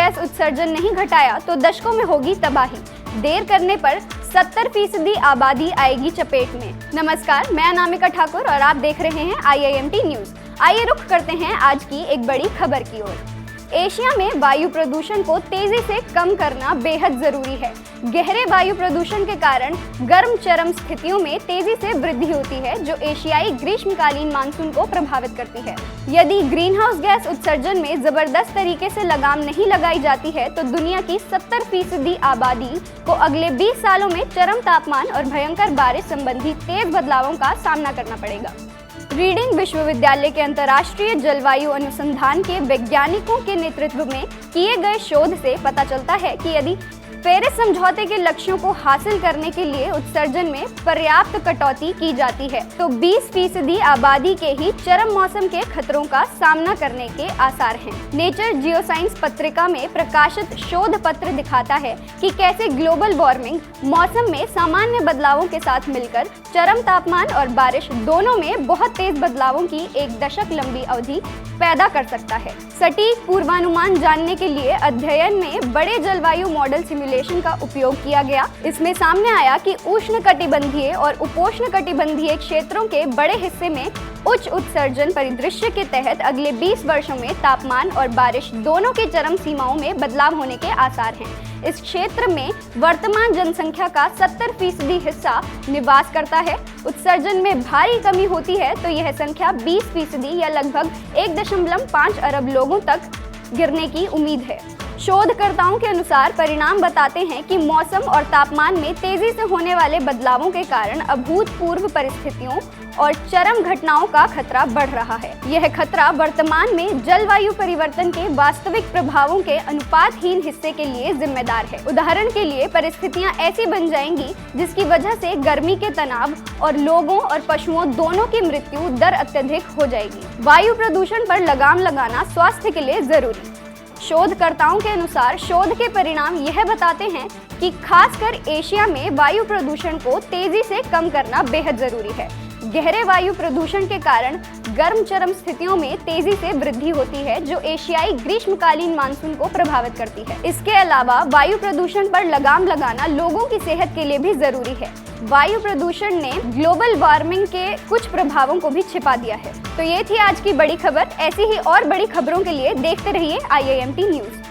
Gas उत्सर्जन नहीं घटाया तो दशकों में होगी तबाही। देर करने पर 70% आबादी आएगी चपेट में। नमस्कार, मैं अनामिका ठाकुर और आप देख रहे हैं IIMT न्यूज। आइए रुख करते हैं आज की एक बड़ी खबर की ओर। एशिया में वायु प्रदूषण को तेजी से कम करना बेहद जरूरी है। गहरे वायु प्रदूषण के कारण गर्म चरम स्थितियों में तेजी से वृद्धि होती है, जो एशियाई ग्रीष्मकालीन मानसून को प्रभावित करती है। यदि ग्रीन हाउस गैस उत्सर्जन में जबरदस्त तरीके से लगाम नहीं लगाई जाती है तो दुनिया की 70% आबादी को अगले 20 सालों में चरम तापमान और भयंकर बारिश संबंधी तेज बदलावों का सामना करना पड़ेगा। रीडिंग विश्वविद्यालय के अंतर्राष्ट्रीय जलवायु अनुसंधान के वैज्ञानिकों के नेतृत्व में किए गए शोध से पता चलता है कि यदि पेरिस समझौते के लक्ष्यों को हासिल करने के लिए उत्सर्जन में पर्याप्त कटौती की जाती है तो 20% आबादी के ही चरम मौसम के खतरों का सामना करने के आसार हैं। नेचर जियोसाइंस पत्रिका में प्रकाशित शोध पत्र दिखाता है कि कैसे ग्लोबल वार्मिंग मौसम में सामान्य बदलावों के साथ मिलकर चरम तापमान और बारिश दोनों में बहुत तेज बदलावों की एक दशक लंबी अवधि पैदा कर सकता है। सटीक पूर्वानुमान जानने के लिए अध्ययन में बड़े जलवायु मॉडल सिमुलेशन का उपयोग किया गया। इसमें सामने आया कि उष्णकटिबंधीय और उपोष्णकटिबंधीय क्षेत्रों के बड़े हिस्से में उच्च उत्सर्जन परिदृश्य के तहत अगले 20 वर्षों में तापमान और बारिश दोनों की चरम सीमाओं में बदलाव होने के आसार हैं। इस क्षेत्र में वर्तमान जनसंख्या का 70% हिस्सा निवास करता है। उत्सर्जन में भारी कमी होती है तो यह संख्या 20% या लगभग 1.5 अरब लोगों तक गिरने की उम्मीद है। शोधकर्ताओं के अनुसार परिणाम बताते हैं कि मौसम और तापमान में तेजी से होने वाले बदलावों के कारण अभूतपूर्व परिस्थितियों और चरम घटनाओं का खतरा बढ़ रहा है। यह खतरा वर्तमान में जलवायु परिवर्तन के वास्तविक प्रभावों के अनुपातहीन हिस्से के लिए जिम्मेदार है। उदाहरण के लिए परिस्थितियां ऐसी बन जाएंगी जिसकी वजह से गर्मी के तनाव और लोगों और पशुओं दोनों की मृत्यु दर अत्यधिक हो जाएगी। वायु प्रदूषण पर लगाम लगाना स्वास्थ्य के लिए जरूरी। शोधकर्ताओं के अनुसार शोध के परिणाम यह बताते हैं कि खासकर एशिया में वायु प्रदूषण को तेजी से कम करना बेहद जरूरी है। गहरे वायु प्रदूषण के कारण गर्म चरम स्थितियों में तेजी से वृद्धि होती है, जो एशियाई ग्रीष्मकालीन मानसून को प्रभावित करती है। इसके अलावा वायु प्रदूषण पर लगाम लगाना लोगों की सेहत के लिए भी जरूरी है। वायु प्रदूषण ने ग्लोबल वार्मिंग के कुछ प्रभावों को भी छिपा दिया है। तो ये थी आज की बड़ी खबर। ऐसी ही और बड़ी खबरों के लिए देखते रहिए IIMT न्यूज।